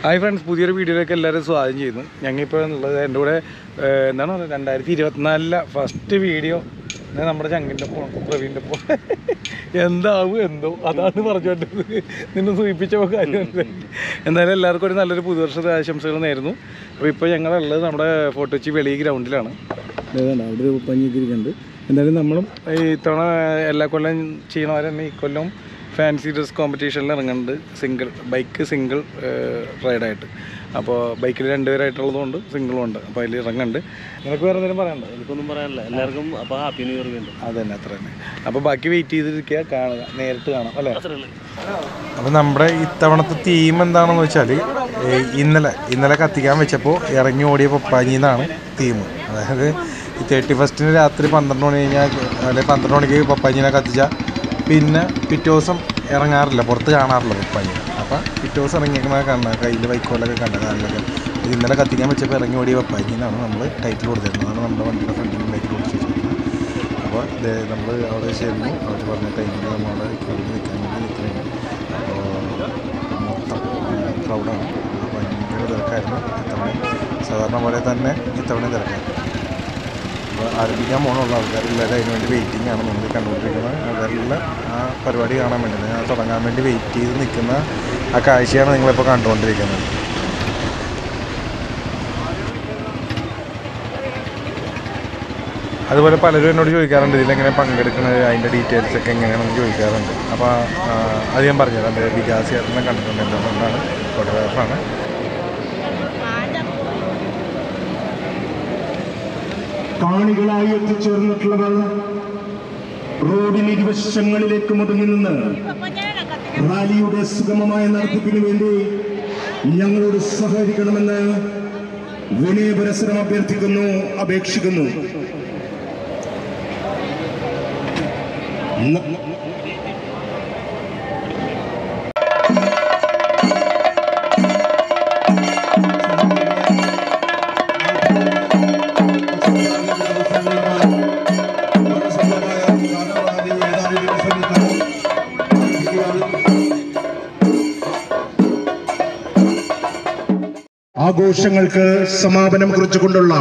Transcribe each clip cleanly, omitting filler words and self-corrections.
Hi friends, പുതിയൊരു വീഡിയോയിലേക്ക് എല്ലാവരും സ്വാഗതം ചെയ്യുന്നു. ഞങ്ങളിപ്പോൾ ഉള്ളത് എൻ്റെ കൂടെ എന്താണ് 2024 ഫസ്റ്റ് വീഡിയോ നമ്മുടെ ചങ്കിൻ്റെ ഒപ്പം പ്രവീണിൻ്റെ ഒപ്പം എന്താവും എന്തോ അതാണ് പറഞ്ഞുകൊണ്ടത്. നിന്നെ സൂചിപ്പിച്ച കാര്യം. എന്തായാലും എല്ലാവർക്കും ഒരു നല്ലൊരു പുതുവർഷ ആശംസകൾ നേരുന്നു. അപ്പോൾ ഇപ്പോൾ ഞങ്ങളുള്ളത് നമ്മുടെ ഫോർട്ട് കൊച്ചി വെളി ഗ്രൗണ്ടിലാണ്. അവിടെ ഒരു പഞ്ഞിയൊക്കെ ഇരിക്കുന്നുണ്ട്. എന്തായാലും നമ്മളും ഇത്തവണ എല്ലാ കൊല്ലം ചെയ്യണവരെ തന്നെ ഈ കൊല്ലം ഫാൻസി ഡ്രസ് കോമ്പറ്റീഷനിൽ ഇറങ്ങുന്നുണ്ട്. സിംഗിൾ റൈഡായിട്ട്. അപ്പോൾ ബൈക്കിൽ 2 പേരായിട്ടുള്ളതുകൊണ്ട് സിംഗിളും ഉണ്ട്. അപ്പോൾ അതിൽ ഇറങ്ങുന്നുണ്ട്. നിനക്ക് വേറെ എന്തെങ്കിലും പറയാനുണ്ടോ? എനിക്കൊന്നും പറയാനില്ല. എല്ലാവർക്കും അപ്പോൾ ഹാപ്പി ന്യൂ ഇയർ വീണ്ടും. അത് തന്നെ, അത്ര തന്നെ. അപ്പോൾ ബാക്കി വെയിറ്റ് ചെയ്തിരിക്കുക, കാണുക, നേരിട്ട് കാണാം അല്ലേ? അപ്പോൾ നമ്മുടെ ഇത്തവണത്തെ തീം എന്താണെന്ന് വെച്ചാൽ ഇന്നലെ കത്തിക്കാൻ വെച്ചപ്പോൾ ഇറങ്ങി ഓടിയ പപ്പാഞ്ഞിന്നാണ് തീം. അതായത് ഈ 31 രാത്രി 12 മണി കഴിഞ്ഞാൽ അല്ലെങ്കിൽ 12 മണിക്ക് പപ്പാഞ്ഞിനെ കത്തിച്ചാൽ പിന്നെ പിറ്റേ ദിവസം ഇറങ്ങാറില്ല, പുറത്ത് കാണാറില്ല പപ്പാഞ്ഞി. അപ്പോൾ പിറ്റേ ദിവസം ഇറങ്ങിയിരിക്കുന്ന കണ്ട കയ്യിൽ വൈക്കോലൊക്കെ കണ്ട കാലിലൊക്കെ ഇന്നലെ കത്തിക്കാൻ വെച്ചപ്പോൾ ഇറങ്ങി ഓടിയ പപ്പാഞ്ഞി എന്നാണ് നമ്മൾ ടൈറ്റിൽ കൊടുത്തിരുന്നത്. അതാണ് നമ്മുടെ വണ്ടിയുടെ ഫ്രണ്ടിൽ ടൈറ്റിൽ കൊടുത്ത് വെച്ചിരിക്കുന്നത്. അപ്പോൾ നമ്മൾ അവിടെ ചേർന്നു. അവർ പറഞ്ഞ ടൈമിൽ നമ്മളവിടെ കയറി നിൽക്കാൻ വേണ്ടി നിൽക്കുന്നത്. അപ്പോൾ മൊത്തം ക്രൗഡാണ്. ഭയങ്കര തിരക്കായിരുന്നു ഇത്തവണ. സാധാരണ പോലെ തന്നെ ഇത്തവണ തിരക്കായിരുന്നു. അപ്പോൾ ആരംഭിക്കാൻ പോകുന്നുള്ള ആൾക്കാരെല്ലാവരും അതിന് വേണ്ടി വെയിറ്റിംഗ് ആണ്. നമ്മൾ കണ്ടുകൊണ്ടിരിക്കുന്നത് ആൾക്കാരെല്ലാം ആ പരിപാടി കാണാൻ വേണ്ടി, ഞാൻ തുടങ്ങാൻ വേണ്ടി വെയിറ്റ് ചെയ്ത് നിൽക്കുന്ന ആ കാഴ്ചയാണ് നിങ്ങളിപ്പോൾ കണ്ടുകൊണ്ടിരിക്കുന്നത്. അതുപോലെ പലരും എന്നോട് ചോദിക്കാറുണ്ട് ഇതിലെങ്ങനെ പങ്കെടുക്കുന്നത്, അതിൻ്റെ ഡീറ്റെയിൽസൊക്കെ എങ്ങനെയാണെന്ന് ചോദിക്കാറുണ്ട്. അപ്പോൾ അത് ഞാൻ പറഞ്ഞത് എൻ്റെ വികാസ് ചേട്ടനെ കണ്ടിട്ടുണ്ട്. എൻ്റെ ഫ്രണ്ടാണ്, ഫോട്ടോഗ്രാഫറാണ്. കാണികളായി എത്തിച്ചേർന്നിട്ടുള്ളവർ റോഡിന് ഇരുവശങ്ങളിലേക്ക് ഒതുങ്ങി നിന്ന് റാലിയുടെ സുഗമമായ നടത്തിപ്പിന് വേണ്ടി ഞങ്ങളോട് സഹകരിക്കണമെന്ന് വിനയപരസ്പരം അഭ്യർത്ഥിക്കുന്നു, അപേക്ഷിക്കുന്നു. ആഘോഷങ്ങൾക്ക് സമാപനം കുറിച്ചുകൊണ്ടുള്ള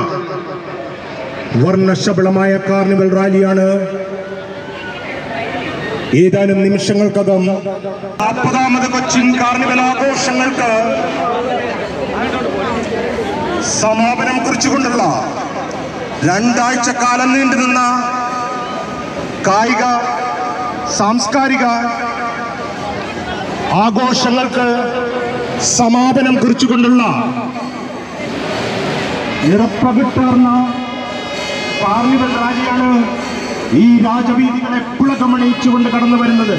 വർണ്ണശബളമായ കാർണിവൽ റാലിയാണ് ഏതാനും നിമിഷങ്ങൾക്കകം 40ാമത് കൊച്ചിൻ കാർണിവൽ ആഘോഷങ്ങൾക്ക് സമാപനം കുറിച്ചുകൊണ്ടുള്ള 2 ആഴ്ചക്കാലം നീണ്ടുനിന്ന കായിക സാംസ്കാരിക ആഘോഷങ്ങൾക്ക് സമാപനം കുറിച്ചുകൊണ്ടുള്ള നിറപ്പകിട്ടാർന്ന കാർണിവൽ റാലിയാണ് ഈ രാജവീതികളെ പുളകമണിയിച്ചുകൊണ്ട് കടന്നു വരുന്നത്.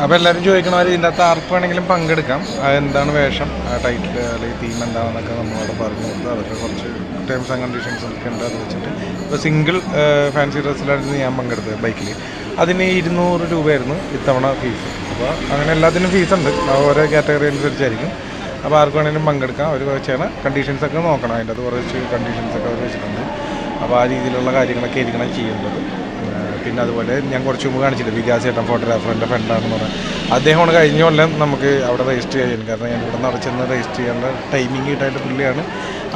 അപ്പോൾ എല്ലാവരും ചോദിക്കണവർ ഇതിൻ്റെ അകത്ത് ആർക്ക് വേണമെങ്കിലും പങ്കെടുക്കാം. അതെന്താണ് വേഷം, ടൈറ്റിൽ അല്ലെങ്കിൽ തീം എന്താണെന്നൊക്കെ നമ്മളോട് പറഞ്ഞു കൊടുത്ത് അവരുടെ കുറച്ച് ടേംസ് ആൻഡ് കണ്ടീഷൻസ് ഒക്കെ ഉണ്ട്. അത് വെച്ചിട്ട് ഇപ്പോൾ സിംഗിൾ ഫാൻസി ഡ്രസ്സിലായിരുന്നു ഞാൻ പങ്കെടുത്തത് ബൈക്കിൽ. അതിന് 200 രൂപയായിരുന്നു ഇത്തവണ ഫീസ്. അപ്പോൾ അങ്ങനെ എല്ലാത്തിനും ഫീസുണ്ട്, ഓരോ കാറ്റഗറി അനുസരിച്ചായിരിക്കും. അപ്പോൾ ആർക്ക് വേണമെങ്കിലും പങ്കെടുക്കാം. അവർ വെച്ചാണ് കണ്ടീഷൻസൊക്കെ നോക്കണം, അതിൻ്റെ അത് കുറച്ച് കണ്ടീഷൻസൊക്കെ അവർ വെച്ചിട്ടുണ്ട്. അപ്പോൾ ആ രീതിയിലുള്ള കാര്യങ്ങളൊക്കെ ആയിരിക്കണം ചെയ്യേണ്ടത്. പിന്നെ അതുപോലെ ഞാൻ കുറച്ച് മുമ്പ് കാണിച്ചില്ല വികാസ് ചേട്ടൻ ഫോട്ടോഗ്രാഫറിൻ്റെ ഫ്രണ്ടാണെന്ന് പറഞ്ഞാൽ അദ്ദേഹമാണ് കഴിഞ്ഞ കൊല്ലം നമുക്ക് അവിടെ രജിസ്റ്റർ ചെയ്യാൻ. കാരണം ഞാൻ ഇവിടെ നിറച്ചെന്ന് രജിസ്റ്റർ ചെയ്യേണ്ട ടൈമിംഗ് കിട്ടായിട്ട് പുള്ളിയാണ്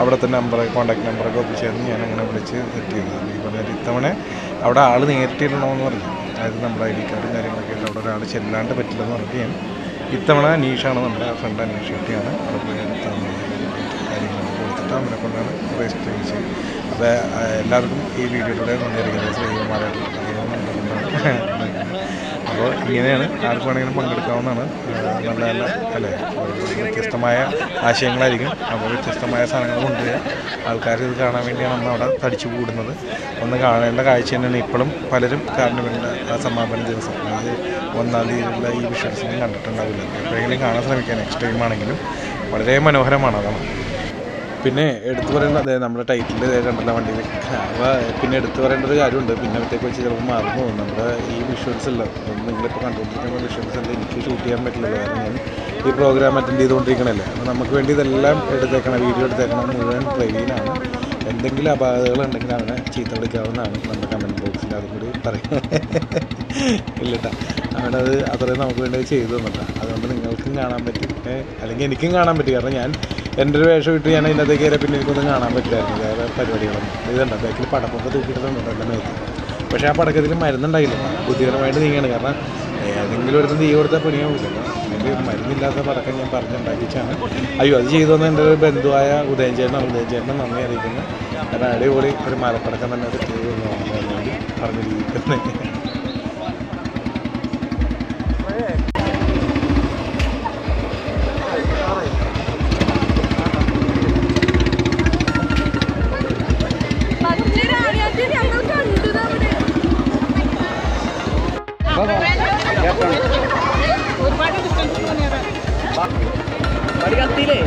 അവിടുത്തെ നമ്പർ കോൺടാക്ട് നമ്പറൊക്കെ ഒപ്പിച്ചായിരുന്നു ഞാൻ അങ്ങനെ വിളിച്ച് സെറ്റ് ചെയ്തത്. ഈ പറഞ്ഞാൽ ഇത്തവണ അവിടെ ആൾ നേരിട്ടിടണമെന്ന് പറഞ്ഞു, അതായത് നമ്മുടെ ഐ ഡി കാർഡും കാര്യങ്ങളൊക്കെ ഉണ്ട്, അവിടെ ഒരാൾ ചെല്ലാണ്ട് പറ്റില്ലെന്ന് പറഞ്ഞിട്ട് ഞാൻ ഇത്തവണ അനീഷാണ്, നമ്മുടെ ഫ്രണ്ട് അനീഷ് കുട്ടിയാണ് അവിടെ പോയി കാര്യങ്ങളൊക്കെ കൊടുത്തിട്ട് അവരെ കൊണ്ടാണ് രജിസ്റ്റർ ചെയ്യിച്ചത്. അപ്പോൾ എല്ലാവർക്കും ഈ വീഡിയോയിലൂടെ നന്ദിയിരിക്കുന്നത് ശ്രീകുമാരായിട്ടുള്ള അപ്പോൾ ഇങ്ങനെയാണ്, ആർക്ക് വേണമെങ്കിലും പങ്കെടുക്കാവുന്നതാണ്. നല്ല നല്ല അല്ലേ, വ്യത്യസ്തമായ ആശയങ്ങളായിരിക്കും. അപ്പോൾ വ്യത്യസ്തമായ സാധനങ്ങൾ കൊണ്ടുവരിക, ആൾക്കാർ ഇത് കാണാൻ വേണ്ടിയാണ് അന്ന് അവിടെ തടിച്ചു കൂടുന്നത്. ഒന്ന് കാണേണ്ട കാഴ്ച തന്നെയാണ്. ഇപ്പോഴും പലരും കാർണിവലിൻ്റെ ആ സമാപന ദിവസം, അതായത് 1-ാം തീയതിയിലുള്ള ഈ വിഷ്വൽസിനും കണ്ടിട്ടുണ്ടാവില്ല. എപ്പോഴെങ്കിലും കാണാൻ ശ്രമിക്കുക, നെക്സ്റ്റ് ടൈം ആണെങ്കിലും. വളരെ മനോഹരമാണ് അതാണ്. പിന്നെ എടുത്തു പറയേണ്ട അതെ നമ്മുടെ ടൈറ്റിൽ കണ്ടല്ല വണ്ടിയിൽ. അപ്പോൾ പിന്നെ എടുത്തു പറയേണ്ട ഒരു കാര്യമുണ്ട്, പിന്നെ അവിടത്തേക്ക് വെച്ച് ചിലപ്പോൾ മറന്നു പോകും. നമ്മുടെ ഈ വിഷ്വൽസ് എല്ലാം നിങ്ങളിപ്പോൾ കണ്ടുകൊണ്ടിരിക്കുന്ന വിഷ്വൽസ് എല്ലാം എനിക്ക് ഷൂട്ട് ചെയ്യാൻ പറ്റില്ല, കാരണം ഞാൻ ഈ പ്രോഗ്രാം അറ്റൻഡ് ചെയ്തുകൊണ്ടിരിക്കണല്ലേ. അപ്പോൾ നമുക്ക് വേണ്ടി ഇതെല്ലാം എടുത്തേക്കണം, വീഡിയോ എടുത്തേക്കണം, മുഴുവൻ ട്രെയിനാണ്. എന്തെങ്കിലും അപാകതകളുണ്ടെങ്കിൽ അവനെ ചീത്ത വിളിക്കാവുന്നതാണ് നമ്മുടെ കമൻറ്റ് ബോക്സിൽ, അതും കൂടി പറയാം ഇല്ലട്ടാ. അവനത് അത്രയും നമുക്ക് വേണ്ടി ചെയ്തു തന്നിട്ടാണ്. അതുകൊണ്ട് നിങ്ങൾക്കും കാണാൻ പറ്റും, അല്ലെങ്കിൽ എനിക്കും കാണാൻ പറ്റും. കാരണം ഞാൻ എൻ്റെ ഒരു വേഷം ഇട്ട് ഞാൻ അതിൻ്റെ അകത്തേക്ക് കയറിയ പിന്നെ എനിക്കൊന്നും കാണാൻ പറ്റില്ലായിരുന്നു വേറെ പരിപാടികളൊന്നും. ഇതുണ്ട് ബാക്കിൽ പടക്കമൊക്കെ തൂക്കിയിട്ടുണ്ട് എൻ്റെ മേത്ത്. പക്ഷേ ആ പടക്കത്തിൽ മരുന്നുണ്ടായില്ല, ബുദ്ധിപരമായിട്ട് നീങ്ങുകയാണ്. കാരണം ഏതെങ്കിലും ഒരു തീ കൊടുത്താൽ പണിയാവില്ല. അതിൻ്റെ മരുന്നില്ലാത്ത പടക്കം ഞാൻ പറഞ്ഞുണ്ടാക്കിച്ചാണ്. അയ്യോ അത് ചെയ്തു തന്ന എൻ്റെ ഒരു ബന്ധുവായ ഉദയൻചേട്ടനാണ്. ഉദയൻചേട്ടനെ നന്ദി അറിയിക്കുന്നു. കാരണം അടിപൊളി ഒരു മരപ്പടക്കം തന്നെ സെറ്റ് ചെയ്ത് വേണ്ടി പറഞ്ഞിരിക്കുന്നത്. കത്തിയില്ലേ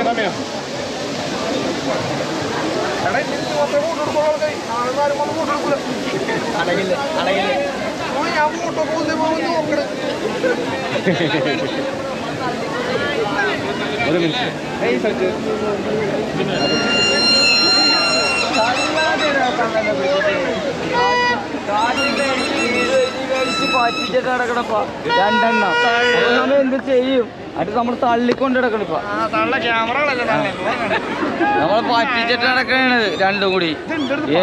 Come here. ഒരു മിനിറ്റ് പാറ്റിച്ചിട്ട് നടക്കണപ്പാ രണ്ടെണ്ണം നമ്മൾ എന്ത് ചെയ്യും അത് നമ്മൾ തള്ളിക്കൊണ്ട് നടക്കണിപ്പ നമ്മൾ പാറ്റിച്ചിട്ട് നടക്കണത് രണ്ടും കൂടി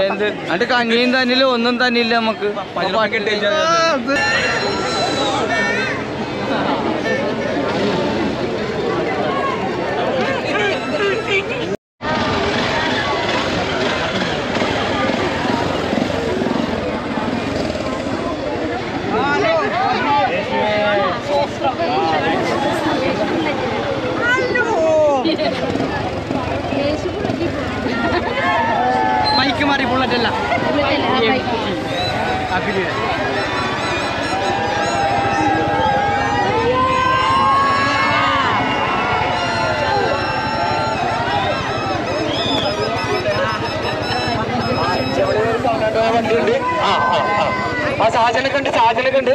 എന്ത് അത് കഞ്ഞിയും തന്നില്ല ഒന്നും തന്നില്ല നമുക്ക് മൈക്ക് മാറി ബുള്ളറ്റ് അല്ല വണ്ടിയുണ്ട് ആ സാജനൊക്കെ ഉണ്ട്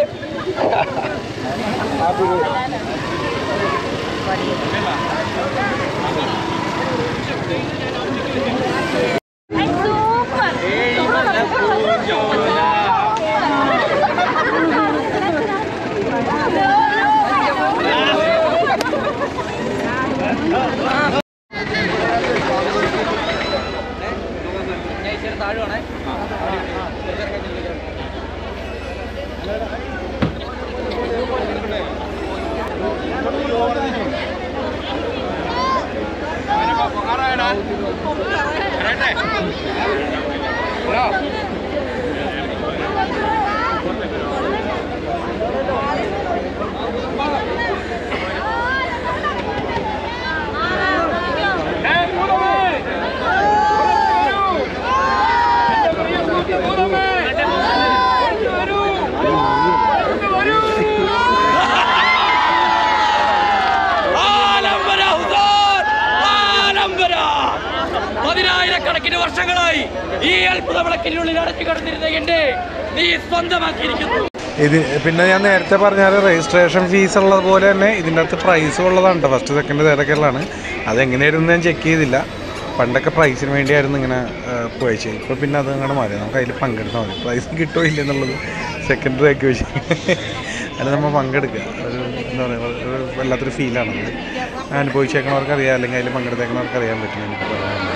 താഴുവാണേ പതിനായിരക്കണക്കിന് വർഷങ്ങളായി ഈ അത്ഭുത വിളക്കിനുള്ളിൽ അടച്ചു കിടന്നിരുന്ന എന്നെ നീ സ്വന്തമാക്കിയിരിക്കുന്നു. ഇത് പിന്നെ ഞാൻ നേരത്തെ പറഞ്ഞാൽ രജിസ്ട്രേഷൻ ഫീസ് ഉള്ളത് പോലെ തന്നെ ഇതിൻ്റെ അകത്ത് പ്രൈസും ഉള്ളതാണ് കേട്ടോ. First second തേർഡൊക്കെയുള്ളതാണ്. അതെങ്ങനെയായിരുന്നു ഞാൻ ചെക്ക് ചെയ്തില്ല. പണ്ടൊക്കെ പ്രൈസിന് വേണ്ടിയായിരുന്നു ഇങ്ങനെ പോയി ചെയ്യും. ഇപ്പോൾ പിന്നെ അത് അങ്ങനെ മാറി. നമുക്ക് അതിൽ പങ്കെടുത്താൽ മതി. പ്രൈസ് കിട്ടുമോ ഇല്ല എന്നുള്ളത് സെക്കൻഡറി ആക്കി വെച്ച് അതിൽ നമ്മൾ പങ്കെടുക്കുക. ഒരു എന്താ പറയുക, ഒരു വല്ലാത്തൊരു ഫീലാണ്. അനുഭവിച്ചേക്കണവർക്ക് അറിയാം, അല്ലെങ്കിൽ അതിൽ പങ്കെടുത്തേക്കണവർക്ക് അറിയാൻ പറ്റും. എനിക്ക് പറയാനുള്ളത്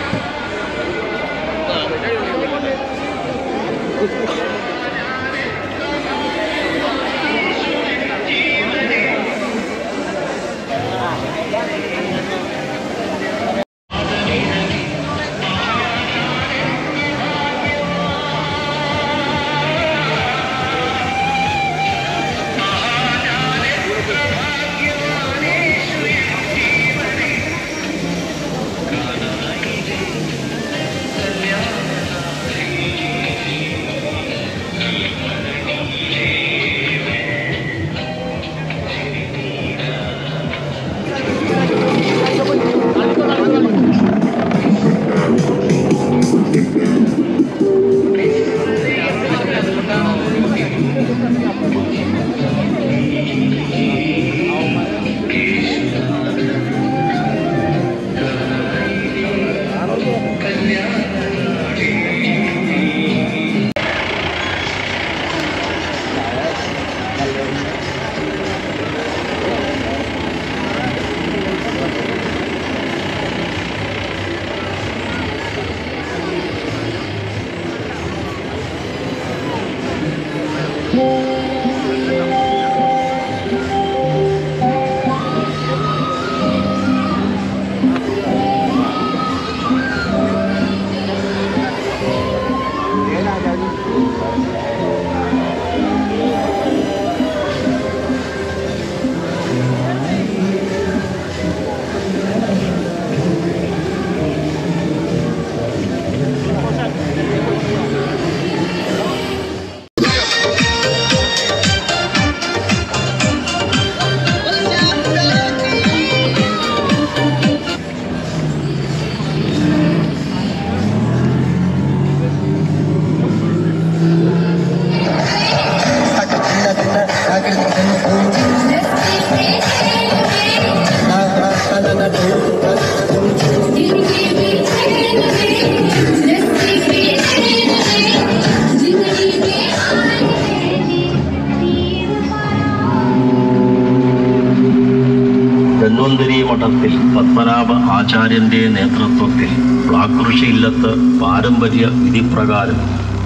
പത്മനാഭ ആചാര്യന്റെ നേതൃത്വത്തിൽ ബ്ലാക്കുറിശി ഇല്ലത്ത് പാരമ്പര്യ വിധിപ്രകാരം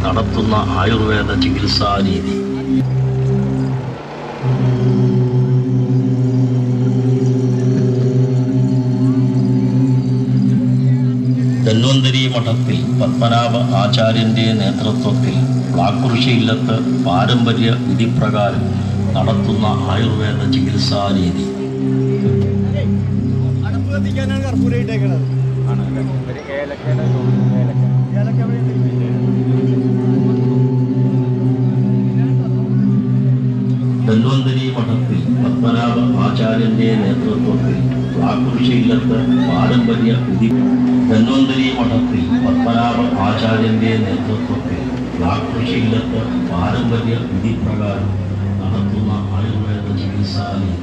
നടത്തുന്ന ആയുർവേദ ചികിത്സാ രീതി. ധന്വന്തരി മഠത്തിൽ പത്മനാഭ ആചാര്യന്റെ നേതൃത്വത്തിൽ ബ്ലാക്കുറിശി ഇല്ലത്ത് പാരമ്പര്യ വിധിപ്രകാരം നടത്തുന്ന ആയുർവേദ ചികിത്സാ രീതി. ധന്വന്തരി മഠത്തിൽ പത്മനാഭ ആചാര്യന്റെ നേതൃത്വത്തിൽ ബ്ലാക്കുറിശി ഇല്ലത്ത് പാരമ്പര്യ വിധി. ധന്വന്തരി മഠത്തിൽ പത്മനാഭ ആചാര്യന്റെ നേതൃത്വത്തിൽ ബ്ലാക്കുറിശി ഇല്ലത്ത് പാരമ്പര്യ വിധിപ്രകാരം നടത്തുന്ന ആയുർവേദ ചികിത്സാ രീതി.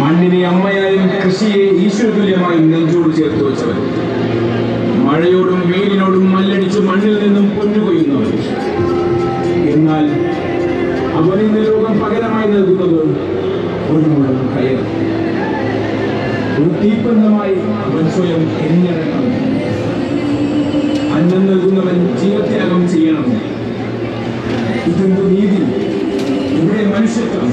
മണ്ണിനെ അമ്മയായും കൃഷിയെ ഈശ്വരതുല്യമായും നെഞ്ചോട് ചേർത്ത് വെച്ചവൻ, മഴയോടും വെയിലിനോടും മല്ലടിച്ച് മണ്ണിൽ നിന്നും പൊന്നുകൊയ്യുന്നവൻ. എന്നാൽ അവനിന്ന് ലോകം പകരമായി നൽകുന്നത് ഒരു മുഴം കയർ. ഒരു തീപ്പന്തമായി അവൻ സ്വയം എരിഞ്ഞിറങ്ങണം. അന്നം നൽകുന്നവൻ ജീവത്യാഗം ചെയ്യണം. ഇതെന്ത് നീതി, ഇവിടെ മനുഷ്യത്വം.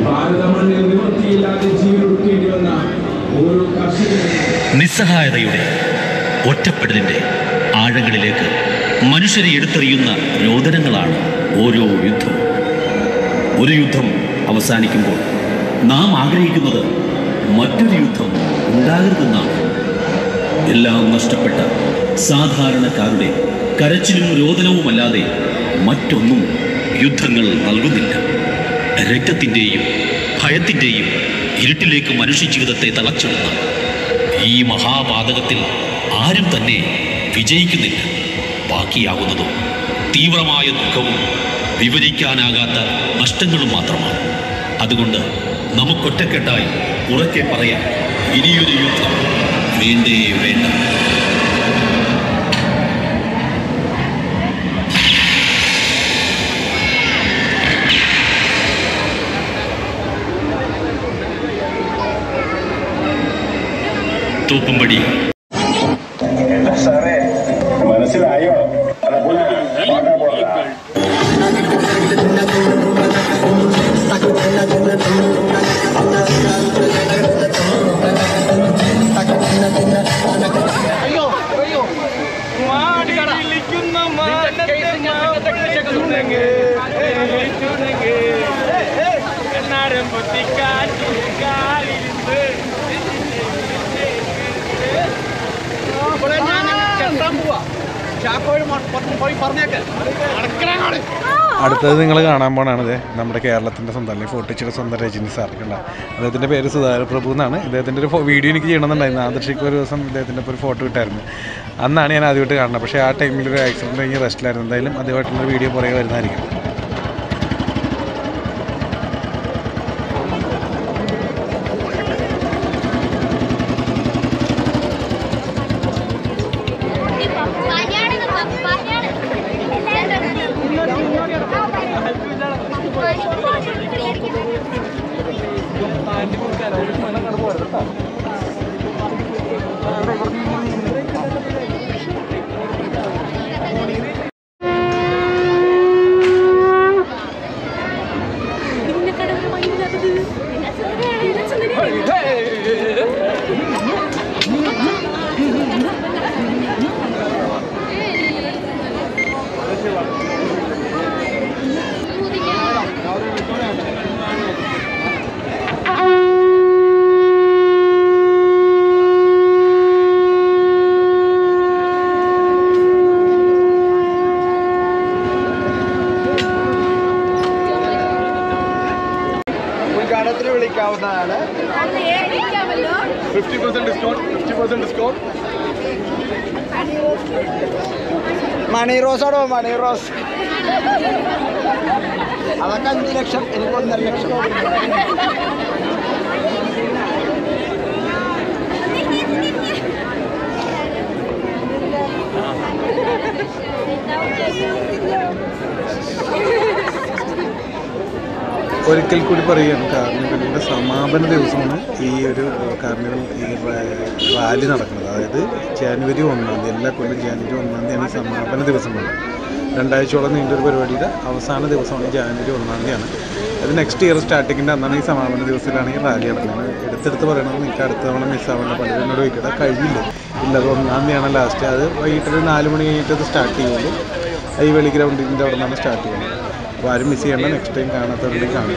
ഭാരതമണ്ണിൽ നിവൃത്തിയില്ലാതെ ജീവനൊടുക്കേണ്ടി വന്ന ഓരോ കർഷകനും നിസ്സഹായതയുടെ ഒറ്റപ്പെടലിന്റെ ആഴങ്ങളിലേക്ക് മനുഷ്യരെ എടുത്തെറിയുന്ന രോദനങ്ങളാണ് ഓരോ യുദ്ധവും. ഒരു യുദ്ധം അവസാനിക്കുമ്പോൾ നാം ആഗ്രഹിക്കുന്നത് മറ്റൊരു യുദ്ധം ഉണ്ടാകരുതെന്നാണ്. എല്ലാം നഷ്ടപ്പെട്ട സാധാരണക്കാരുടെ കരച്ചിലും രോദനവുമല്ലാതെ മറ്റൊന്നും യുദ്ധങ്ങൾ നൽകുന്നില്ല. രക്തത്തിൻ്റെയും ഭയത്തിൻ്റെയും ഇരുട്ടിലേക്ക് മനുഷ്യജീവിതത്തെ തളച്ചിടുന്ന ഈ മഹാപാതകത്തിൽ ആരും തന്നെ വിജയിക്കുന്നില്ല. ബാക്കിയാകുന്നതോ തീവ്രമായ ദുഃഖവും വിവരിക്കാനാകാത്ത നഷ്ടങ്ങളും മാത്രമാണ്. അതുകൊണ്ട് നമുക്കൊറ്റക്കെട്ടായി ഉറക്കെ പറയാം, ഇനിയൊരു യുദ്ധം വേണ്ടേ വേണ്ട. തൂപ്പുംപടി. മനസ്സിലായോ? അടുത്തത് നിങ്ങൾ കാണാൻ പോകണത് നമ്മുടെ കേരളത്തിൻ്റെ സ്വന്തം അല്ലെങ്കിൽ ഫോർട്ടിച്ചിയുടെ സ്വന്തം രജനി സാർ കണ്ട. അദ്ദേഹത്തിൻ്റെ പേര് സുധാകർ പ്രഭു എന്നാണ്. ഇദ്ദേഹത്തിൻ്റെ ഒരു വീഡിയോ എനിക്ക് ചെയ്യണമെന്നുണ്ടായിരുന്നു. ആദർശിക്ക് ഒരു ദിവസം ഇദ്ദേഹത്തിൻ്റെ ഒരു ഫോട്ടോ കിട്ടായിരുന്നു. അന്നാണ് ഞാൻ ആദ്യമായിട്ട് കാണുന്നത്. പക്ഷേ ആ ടൈമിൽ ഒരു ആക്സിഡൻറ്റ് കഴിഞ്ഞ് റെസ്റ്റിലായിരുന്നു. എന്തായാലും അദ്ദേഹമായിട്ടുള്ള വീഡിയോ പുറകെ വരുന്നതായിരിക്കും. വിളിക്കാവുന്നതാണ്. 50% ഡിസ്കൗണ്ട്. മണി റോസ് ആണോ? മണി റോസ് അതൊക്കെ 5 ലക്ഷം, എനിക്ക് 1.5 ലക്ഷം. ഒരിക്കൽ കൂടി പറയുകയാണ്, കാർണിവലിൻ്റെ സമാപന ദിവസമാണ് ഈ ഒരു കാർണിവൽ ഈ റാലി നടക്കുന്നത്. അതായത് ജനുവരി 1-ാം തീയതി, എല്ലാ കൊല്ലം ജനുവരി 1-ാം തീയതിയാണ് ഈ സമാപന ദിവസമാണ്. 2 ആഴ്ചയോളം നീണ്ടൊരു പരിപാടിയുടെ അവസാന ദിവസമാണ് ജനുവരി 1-ാം തീയതിയാണ്. അത് നെക്സ്റ്റ് ഇയർ സ്റ്റാർട്ടിങ്ങിൻ്റെ അന്നാണ് ഈ സമാപന ദിവസത്തിലാണ് ഈ റാലി നടക്കുന്നത്. എടുത്തെടുത്ത് പറയണത് നിങ്ങൾക്ക് അടുത്ത തവണ മിസ്സാവേണ്ട, പലരും എന്നോട് ചോദിക്കട്ടെ കഴിയില്ല, ഇല്ല അത് 1-ാം തീയതിയാണ് ലാസ്റ്റ്. അത് വൈകിട്ടൊരു 4 മണി കഴിഞ്ഞിട്ട് അത് സ്റ്റാർട്ട് ചെയ്യുള്ളൂ. ഈ വെളി ഗ്രൗണ്ടിൻ്റെ അവിടെ നിന്നാണ് സ്റ്റാർട്ട് ചെയ്യുന്നത്. അപ്പോൾ ആരും മിസ് ചെയ്യേണ്ട, നെക്സ്റ്റ് ടൈം കാണാത്തവരുടെയും കാണും.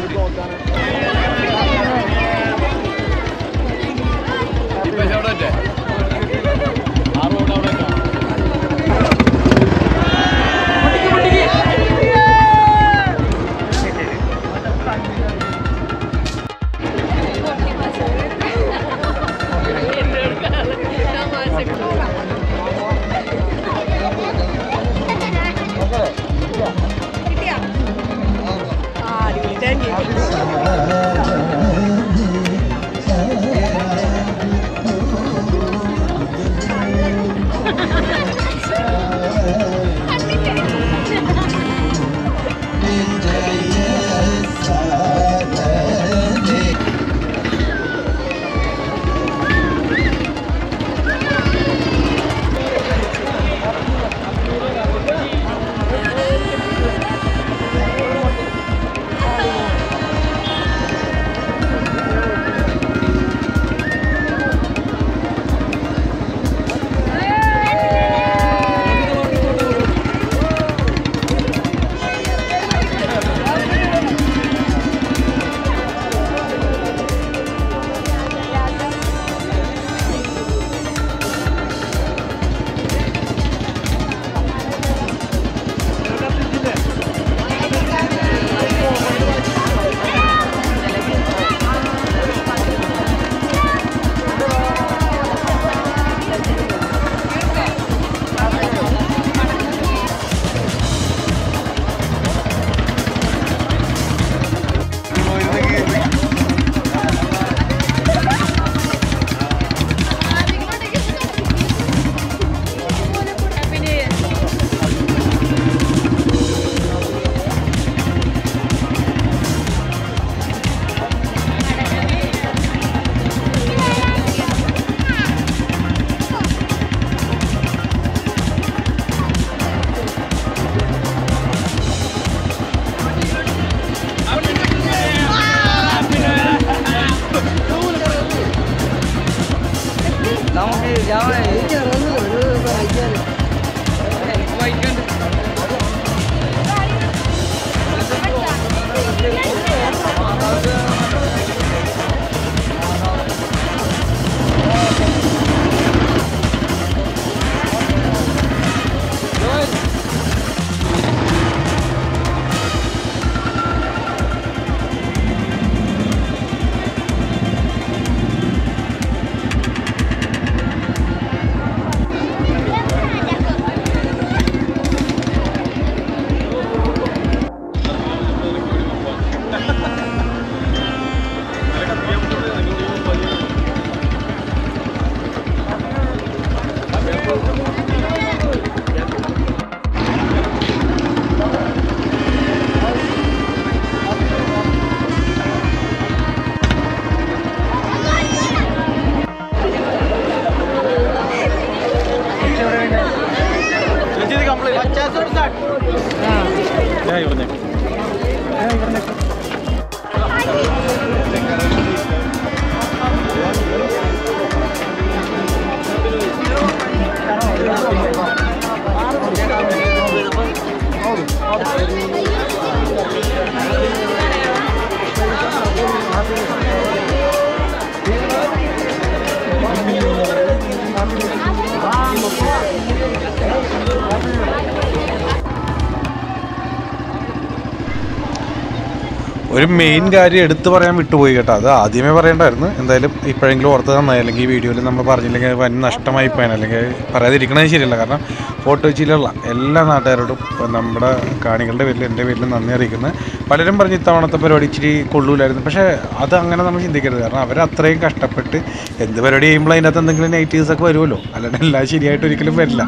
ഒരു മെയിൻ കാര്യം എടുത്തു പറയാൻ വിട്ടുപോയി കേട്ടോ, അത് ആദ്യമേ പറയേണ്ടായിരുന്നു. എന്തായാലും ഇപ്പോഴെങ്കിലും ഓർത്ത് നന്നായി, അല്ലെങ്കിൽ ഈ വീഡിയോയിൽ നമ്മൾ പറഞ്ഞില്ലെങ്കിൽ വൻ നഷ്ടമായി പോയാൽ, അല്ലെങ്കിൽ പറയാതിരിക്കണത് ശരിയല്ല. കാരണം ഫോർട്ട് കൊച്ചിയിലുള്ള എല്ലാ നാട്ടുകാരോടും നമ്മുടെ കാണികളുടെ പേരിൽ എൻ്റെ പേരിൽ നന്ദി അറിയിക്കുന്നത്. പലരും പറഞ്ഞ് ഇത്തവണത്തെ പരിപാടി ഇച്ചിരി കൊള്ളൂലായിരുന്നു, പക്ഷേ അത് അങ്ങനെ നമ്മൾ ചിന്തിക്കരുത്. കാരണം അവരത്രയും കഷ്ടപ്പെട്ട് എന്ത് പരിപാടി ചെയ്യുമ്പോൾ അതിൻ്റെ അകത്ത് എന്തെങ്കിലും നെഗറ്റീവ്സൊക്കെ വരുമല്ലോ, അല്ലാണ്ട് എല്ലാം ശരിയായിട്ട് ഒരിക്കലും വരില്ല.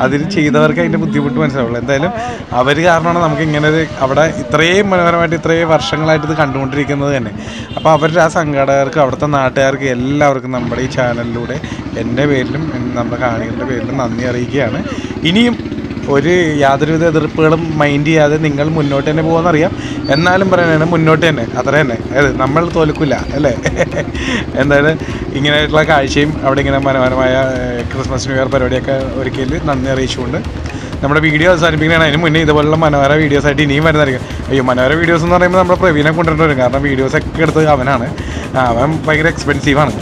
അതിന് ചെയ്തവർക്ക് അതിൻ്റെ ബുദ്ധിമുട്ട് മനസ്സിലാവുള്ളൂ. എന്തായാലും അവർ കാരണമാണ് നമുക്ക് ഇങ്ങനെ ഒരു അവിടെ ഇത്രയും മനോഹരമായിട്ട് ഇത്രയും വർഷങ്ങളായിട്ട് ഇത് കണ്ടുകൊണ്ടിരിക്കുന്നത് തന്നെ. അപ്പോൾ അവരുടെ ആ സംഘാടകർക്ക് അവിടുത്തെ നാട്ടുകാർക്ക് എല്ലാവർക്കും നമ്മുടെ ഈ ചാനലിലൂടെ എൻ്റെ പേരിലും നമ്മുടെ കാണികളുടെ പേരിലും നന്ദി അറിയിക്കുകയാണ്. ഇനിയും യാതൊരുവിധ എതിർപ്പുകളും മൈൻഡ് ചെയ്യാതെ നിങ്ങൾ മുന്നോട്ട് തന്നെ പോകുമെന്നറിയാം. എന്നാലും പറയുന്നതാണ് മുന്നോട്ട് തന്നെ, അത്ര തന്നെ. നമ്മൾ തോൽക്കില്ല അല്ലേ? എന്തായാലും ഇങ്ങനെയായിട്ടുള്ള കാഴ്ചയും അവിടെ ഇങ്ങനെ മനോഹരമായ ക്രിസ്മസ് ന്യൂ ഇയർ പരിപാടിയൊക്കെ ഒരിക്കൽ നന്ദി അറിയിച്ചുകൊണ്ട് നമ്മുടെ വീഡിയോ അവസാനിപ്പിക്കുന്നതാണ്. അതിന് മുന്നേ ഇതുപോലുള്ള മനോഹര വീഡിയോസായിട്ട് ഇനിയും വരുന്നതായിരിക്കും. മനോഹര വീഡിയോസ് എന്ന് പറയുമ്പോൾ നമ്മുടെ പ്രവീണെ കൊണ്ടുവരേണ്ടി വരും. കാരണം വീഡിയോസൊക്കെ എടുത്ത് അവനാണ്. അവൻ ഭയങ്കര എക്സ്പെൻസീവാണ്,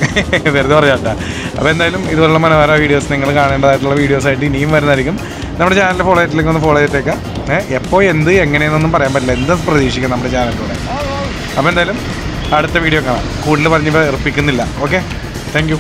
വെറുതെ പറയാട്ടാ. അപ്പോൾ എന്തായാലും ഇതുപോലുള്ള മനോഹര വീഡിയോസ് നിങ്ങൾ കാണേണ്ടതായിട്ടുള്ള വീഡിയോസായിട്ട് ഇനിയും വരുന്നതായിരിക്കും. നമ്മുടെ ചാനൽ ഫോളോ ചെയ്തിട്ടില്ലെങ്കിൽ ഒന്ന് ഫോളോ ചെയ്തേക്കാം. എപ്പോൾ എങ്ങനെയെന്നൊന്നും പറയാൻ പറ്റില്ല, എന്ത് പ്രതീക്ഷിക്കാം നമ്മുടെ ചാനലിലൂടെ. അപ്പോൾ എന്തായാലും അടുത്ത വീഡിയോ കാണാം. കൂടുതൽ പറഞ്ഞ് വെറുപ്പിക്കുന്നില്ല. Okay, thank you.